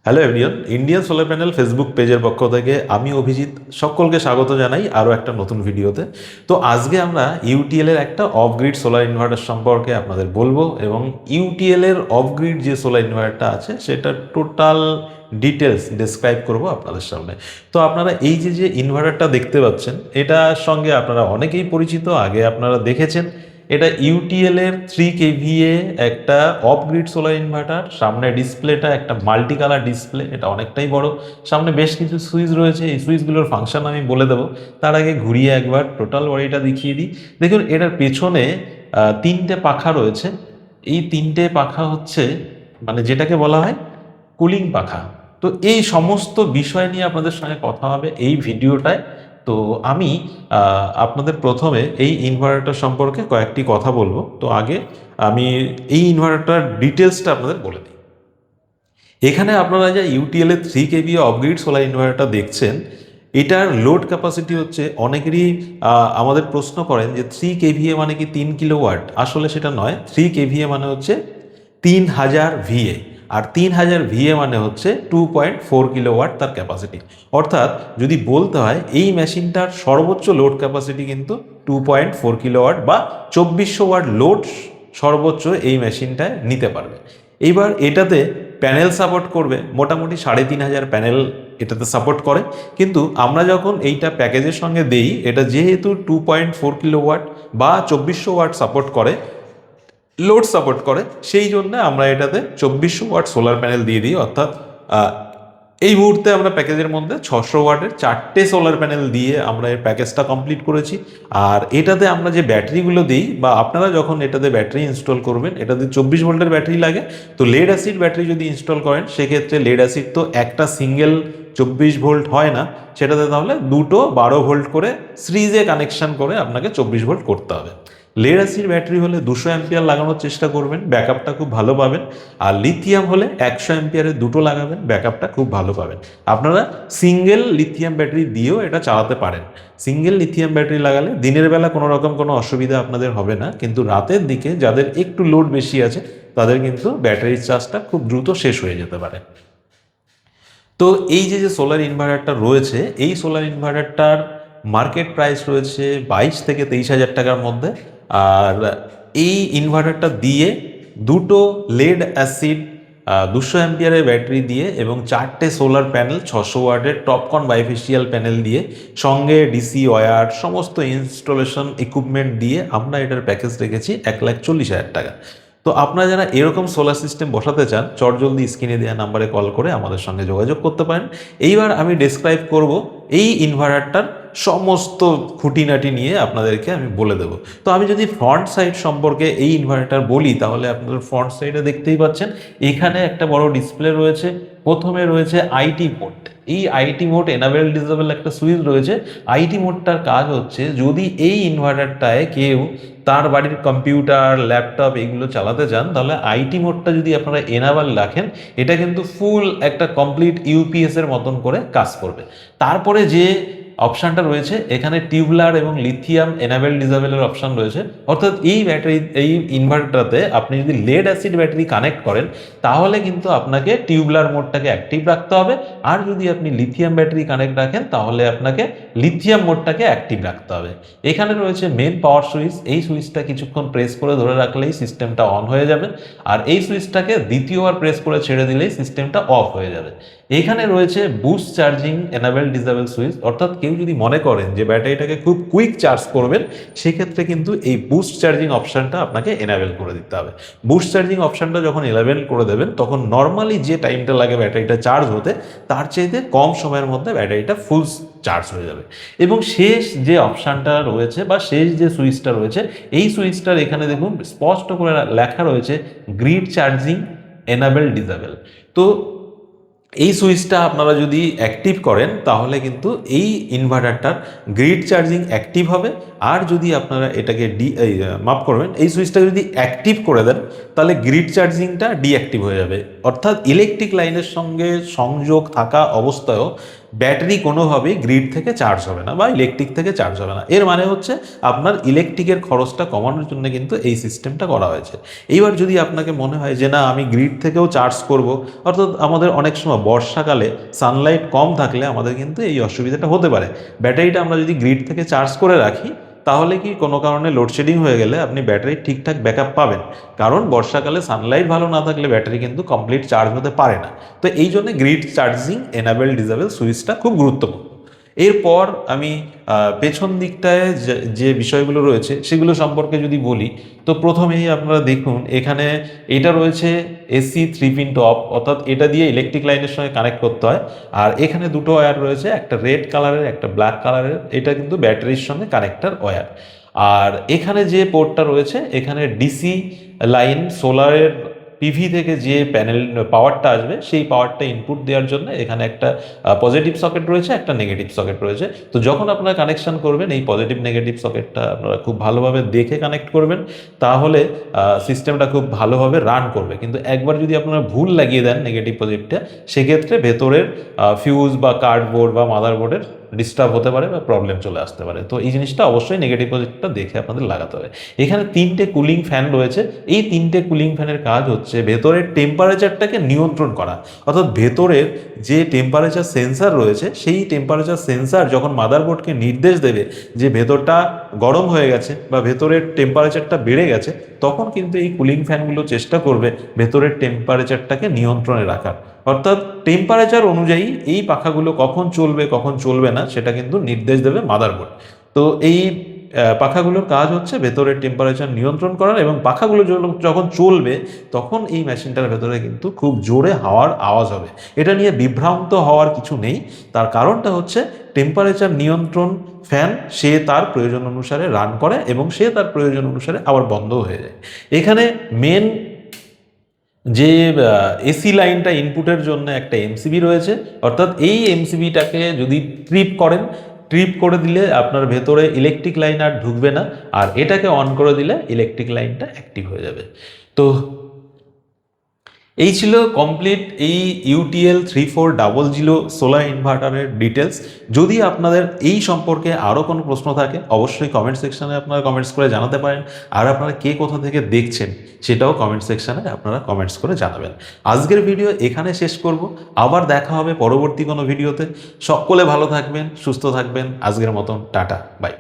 Hello everyone, Indian solar panel Facebook পেজের পক্ষ থেকে আমি অভিজিৎ সকলকে স্বাগত জানাই আরও একটা নতুন ভিডিওতে। তো আজকে আমরা ইউটিএল এর একটা অফ গ্রিড সোলার ইনভার্টার সম্পর্কে আপনাদের বলবো এবং ইউটিএল এর অফ গ্রিড যে সোলার ইনভার্টারটা আছে সেটা টোটাল ডিটেলস ডিসক্রাইব করব আপনাদের সামনে। তো আপনারা এই যে ইনভার্টারটা দেখতে পাচ্ছেন এটার সঙ্গে আপনারা অনেকেই পরিচিত, আগে আপনারা দেখেছেন। এটা ইউটিএল এর 3 kVA একটা অফ গ্রিড সোলার ইনভার্টার। সামনে ডিসপ্লেটা একটা মাল্টি কালার ডিসপ্লে, এটা অনেকটাই বড়। সামনে বেশ কিছু সুইচ রয়েছে, এই সুইচগুলোর ফাংশন আমি বলে দেবো। তার আগে ঘুরিয়ে একবার টোটাল বডিটা দেখিয়ে দিই। দেখুন এটার পেছনে 3টে পাখা রয়েছে। এই 3টে পাখা হচ্ছে মানে যেটাকে বলা হয় কুলিং পাখা। তো এই সমস্ত বিষয় নিয়ে আপনাদের সঙ্গে কথা হবে এই ভিডিওটায়। তো আমি আপনাদের প্রথমে এই ইনভার্টারটা সম্পর্কে কয়েকটি কথা বলবো। তো আগে আমি এই ইনভার্টারটার ডিটেলসটা আপনাদের বলে দিই। এখানে আপনারা যে ইউটিএল এর 3 kVA অফগ্রিড সোলার ইনভার্টারটা দেখছেন, এটার লোড ক্যাপাসিটি হচ্ছে, অনেকেরই আমাদের প্রশ্ন করেন যে 3 kVA মানে কি 3 কিলোওয়াট। আসলে সেটা নয়, 3 kVA মানে হচ্ছে 3000 VA, আর 3000 VA মানে হচ্ছে 2.4 কিলোওয়াট তার ক্যাপাসিটি। অর্থাৎ যদি বলতে হয় এই মেশিনটার সর্বোচ্চ লোড ক্যাপাসিটি কিন্তু 2.4 কিলোওয়াট বা 2400 ওয়াট লোড সর্বোচ্চ এই মেশিনটায় নিতে পারবে। এইবার এটাতে প্যানেল সাপোর্ট করবে, মোটামুটি 3500 প্যানেল এটাতে সাপোর্ট করে। কিন্তু আমরা যখন এইটা প্যাকেজের সঙ্গে দেই, এটা যেহেতু 2.4 কিলোওয়াট বা 2400 ওয়াট সাপোর্ট করে, লোড সাপোর্ট করে, সেই জন্য আমরা এটাতে 2400 ওয়াট সোলার প্যানেল দিয়ে দিই। অর্থাৎ এই মুহূর্তে আমরা প্যাকেজের মধ্যে 600 ওয়াটের 4টে সোলার প্যানেল দিয়ে আমরা এই প্যাকেজটা কমপ্লিট করেছি। আর এটাতে আমরা যে ব্যাটারিগুলো দিই, বা আপনারা যখন এটাতে ব্যাটারি ইনস্টল করবেন, এটাতে 24 ভোল্টের ব্যাটারি লাগে। তো লেড অ্যাসিড ব্যাটারি যদি ইনস্টল করেন, সেক্ষেত্রে লেড অ্যাসিড তো একটা সিঙ্গেল 24 ভোল্ট হয় না, সেটাতে তাহলে দুটো 12 ভোল্ট করে সিরিজে কানেকশন করে আপনাকে 24 ভোল্ট করতে হবে। লেড অ্যাসিড ব্যাটারি হলে 200 অ্যাম্পিয়ার লাগানোর চেষ্টা করবেন, ব্যাকআপটা খুব ভালো পাবেন। আর লিথিয়াম হলে 100 অ্যাম্পিয়ারের দুটো লাগাবেন, ব্যাকআপটা খুব ভালো পাবেন। আপনারা সিঙ্গেল লিথিয়াম ব্যাটারি দিয়েও এটা চালাতে পারেন। সিঙ্গেল লিথিয়াম ব্যাটারি লাগালে দিনের বেলা কোনো রকম কোনো অসুবিধা আপনাদের হবে না, কিন্তু রাতের দিকে যাদের একটু লোড বেশি আছে তাদের কিন্তু ব্যাটারির চার্জটা খুব দ্রুত শেষ হয়ে যেতে পারে। তো এই যে সোলার ইনভার্টারটা রয়েছে, এই সোলার ইনভার্টারটার মার্কেট প্রাইস রয়েছে 22 থেকে 23 হাজার টাকার মধ্যে। আর এই ইনভার্টারটা দিয়ে দুটো লেড অ্যাসিড 200 অ্যাম্পিয়ারের ব্যাটারি দিয়ে এবং 4টে সোলার প্যানেল 600 ওয়াটের টপকন বাইফেশিয়াল প্যানেল দিয়ে, সঙ্গে ডিসি ওয়্যার সমস্ত ইনস্টলেশন ইকুইপমেন্ট দিয়ে আমরা এটার প্যাকেজ রেখেছি 1,40,000 টাকা। তো আপনারা যারা এরকম সোলার সিস্টেম বসাতে চান, চটজলদি স্ক্রিনে দেওয়া নাম্বারে কল করে আমাদের সঙ্গে যোগাযোগ করতে পারেন। এইবার আমি ডেসক্রাইব করব এই ইনভার্টারটার সমস্ত খুঁটিনাটি নিয়ে আপনাদেরকে আমি বলে দেবো। তো আমি যদি ফ্রন্ট সাইড সম্পর্কে এই ইনভার্টার বলি, তাহলে আপনারা ফ্রন্ট সাইডে দেখতেই পাচ্ছেন এখানে একটা বড় ডিসপ্লে রয়েছে। প্রথমে রয়েছে আইটি মোড। এই আইটি মোড এনাবেল ডিসেবল একটা সুইচ রয়েছে। আইটি মোডটার কাজ হচ্ছে, যদি এই ইনভার্টারটায় কেউ তার বাড়ির কম্পিউটার, ল্যাপটপ এগুলো চালাতে চান, তাহলে আইটি মোডটা যদি আপনারা এনাবেল রাখেন, এটা কিন্তু ফুল একটা কমপ্লিট ইউপিএস এর মতন করে কাজ করবে। তারপরে যে অপশানটা রয়েছে, এখানে টিউবলার এবং লিথিয়াম এনাবেল ডিসেবলের অপশান রয়েছে। অর্থাৎ এই ব্যাটারি, এই ইনভার্টারটাতে আপনি যদি লেড অ্যাসিড ব্যাটারি কানেক্ট করেন, তাহলে কিন্তু আপনাকে টিউবলার মোডটাকে অ্যাক্টিভ রাখতে হবে। আর যদি আপনি লিথিয়াম ব্যাটারি কানেক্ট রাখেন, তাহলে আপনাকে লিথিয়াম মোডটাকে অ্যাক্টিভ রাখতে হবে। এখানে রয়েছে মেন পাওয়ার সুইচ। এই সুইচটা কিছুক্ষণ প্রেস করে ধরে রাখলেই সিস্টেমটা অন হয়ে যাবে, আর এই সুইচটাকে দ্বিতীয়বার প্রেস করে ছেড়ে দিলেই সিস্টেমটা অফ হয়ে যাবে। এখানে রয়েছে boost charging enable disable switch. অর্থাৎ কেউ যদি মনে করেন যে ব্যাটারিটাকে খুব কুইক চার্জ করবেন, সেক্ষেত্রে কিন্তু এই বুস্ট চার্জিং অপশানটা আপনাকে এনাবেল করে দিতে হবে। বুস্ট চার্জিং অপশানটা যখন এনাবেল করে দেবেন, তখন নর্মালি যে টাইমটা লাগে ব্যাটারিটা চার্জ হতে, তার চাইতে কম সময়ের মধ্যে ব্যাটারিটা ফুল চার্জ হয়ে যাবে। এবং শেষ যে অপশানটা রয়েছে বা শেষ যে সুইচটা রয়েছে, এই সুইচটার এখানে দেখুন স্পষ্ট করে লেখা রয়েছে গ্রিড চার্জিং এনাবেল ডিসেবল। তো এই সুইচটা আপনারা যদি অ্যাক্টিভ করেন, তাহলে কিন্তু এই ইনভার্টারটার গ্রিড চার্জিং অ্যাক্টিভ হবে। আর যদি আপনারা এটাকে মাফ করবেন, এই সুইচটা যদি অ্যাক্টিভ করে দেন, তাহলে গ্রিড চার্জিংটা ডিঅ্যাক্টিভ হয়ে যাবে। অর্থাৎ ইলেকট্রিক লাইনের সঙ্গে সংযোগ থাকা অবস্থায়ও ব্যাটারি কোনোভাবেই গ্রিড থেকে চার্জ হবে না বা ইলেকট্রিক থেকে চার্জ হবে না। এর মানে হচ্ছে আপনার ইলেকট্রিকের খরচটা কমানোর জন্য কিন্তু এই সিস্টেমটা করা হয়েছে। এইবার যদি আপনাকে মনে হয় যে না আমি গ্রিড থেকেও চার্জ করব, অর্থাৎ আমাদের অনেক সময় বর্ষাকালে সানলাইট কম থাকলে আমাদের কিন্তু এই অসুবিধাটা হতে পারে। ব্যাটারিটা আমরা যদি গ্রিড থেকে চার্জ করে রাখি তাহলে কি কোনো কারণে লোডশেডিং হয়ে গেলে আপনি ব্যাটারির ঠিকঠাক ব্যাকআপ পাবেন, কারণ বর্ষাকালে সানলাইট ভালো না থাকলে ব্যাটারি কিন্তু কমপ্লিট চার্জ হতে পারে না। তো এই জন্য গ্রিড চার্জিং এনাবেল ডিসেবল সুইচটা খুব গুরুত্বপূর্ণ। এরপর আমি পেছন দিকটায় যে বিষয়গুলো রয়েছে সেগুলো সম্পর্কে যদি বলি, তো প্রথমেই আপনারা দেখুন এখানে এটা রয়েছে এসি 3 পিন টপ, অর্থাৎ এটা দিয়ে ইলেকট্রিক লাইনের সঙ্গে কানেক্ট করতে হয়। আর এখানে দুটো ওয়্যার রয়েছে, একটা রেড কালারের একটা ব্ল্যাক কালারের, এটা কিন্তু ব্যাটারির সঙ্গে কানেক্টার ওয়্যার। আর এখানে যে পোর্টটা রয়েছে এখানে ডিসি লাইন সোলারের পিভি থেকে যে প্যানেল পাওয়ারটা আসবে সেই পাওয়ারটা ইনপুট দেওয়ার জন্য এখানে একটা পজিটিভ সকেট রয়েছে, একটা নেগেটিভ সকেট রয়েছে। তো যখন আপনারা কানেকশন করবেন এই পজিটিভ নেগেটিভ সকেটটা আপনারা খুব ভালোভাবে দেখে কানেক্ট করবেন, তাহলে সিস্টেমটা খুব ভালোভাবে রান করবে। কিন্তু একবার যদি আপনারা ভুল লাগিয়ে দেন নেগেটিভ পজিটিভটা, সেক্ষেত্রে ভেতরের ফিউজ বা কার্ডবোর্ড বা মাদারবোর্ডের ডিস্টার্ব হতে পারে বা প্রবলেম চলে আসতে পারে। তো এই জিনিসটা অবশ্যই নেগেটিভ পজিটিভটা দেখে আপনাদের লাগাতে হবে। এখানে 3টে কুলিং ফ্যান রয়েছে। এই 3টে কুলিং ফ্যানের কাজ হচ্ছে ভেতরের টেম্পারেচারটাকে নিয়ন্ত্রণ করা, অর্থাৎ ভেতরের যে টেম্পারেচার সেন্সার রয়েছে সেই টেম্পারেচার সেন্সার যখন মাদারবোর্ডকে নির্দেশ দেবে যে ভেতরটা গরম হয়ে গেছে বা ভেতরের টেম্পারেচারটা বেড়ে গেছে, তখন কিন্তু এই কুলিং ফ্যানগুলো চেষ্টা করবে ভেতরের টেম্পারেচারটাকে নিয়ন্ত্রণে রাখার। অর্থাৎ টেম্পারেচার অনুযায়ী এই পাখাগুলো কখন চলবে কখন চলবে না সেটা কিন্তু নির্দেশ দেবে মাদারবোর্ড। তো এই পাখাগুলোর কাজ হচ্ছে ভেতরের টেম্পারেচার নিয়ন্ত্রণ করার, এবং পাখাগুলো যখন চলবে তখন এই মেশিনটার ভেতরে কিন্তু খুব জোরে হাওয়ার আওয়াজ হবে। এটা নিয়ে বিভ্রান্ত হওয়ার কিছু নেই। তার কারণটা হচ্ছে টেম্পারেচার নিয়ন্ত্রণ ফ্যান সে তার প্রয়োজন অনুসারে রান করে এবং সে তার প্রয়োজন অনুসারে আবার বন্ধ হয়ে যায়। এখানে মেন যে এসি লাইনটা ইনপুটের জন্য একটা এমসিবি রয়েছে, অর্থাৎ এই এমসিবিটাকে যদি ট্রিপ করে দিলে আপনার ভেতরে ইলেকট্রিক লাইন আর ঢুকবে না, আর এটাকে অন করে দিলে ইলেকট্রিক লাইনটা অ্যাক্টিভ হয়ে যাবে। তো এই ছিল কমপ্লিট এই UTL 3400 সোলার ইনভার্টারের ডিটেলস। যদি আপনাদের এই সম্পর্কে আরও কোনো প্রশ্ন থাকে অবশ্যই কমেন্ট সেকশানে আপনারা কমেন্টস করে জানাতে পারেন। আর আপনারা কে কোথা থেকে দেখছেন সেটাও কমেন্ট সেকশানে আপনারা কমেন্টস করে জানাবেন। আজকের ভিডিও এখানে শেষ করব, আবার দেখা হবে পরবর্তী কোনো ভিডিওতে। সকলে ভালো থাকবেন, সুস্থ থাকবেন। আজকের মতন টাটা, বাই।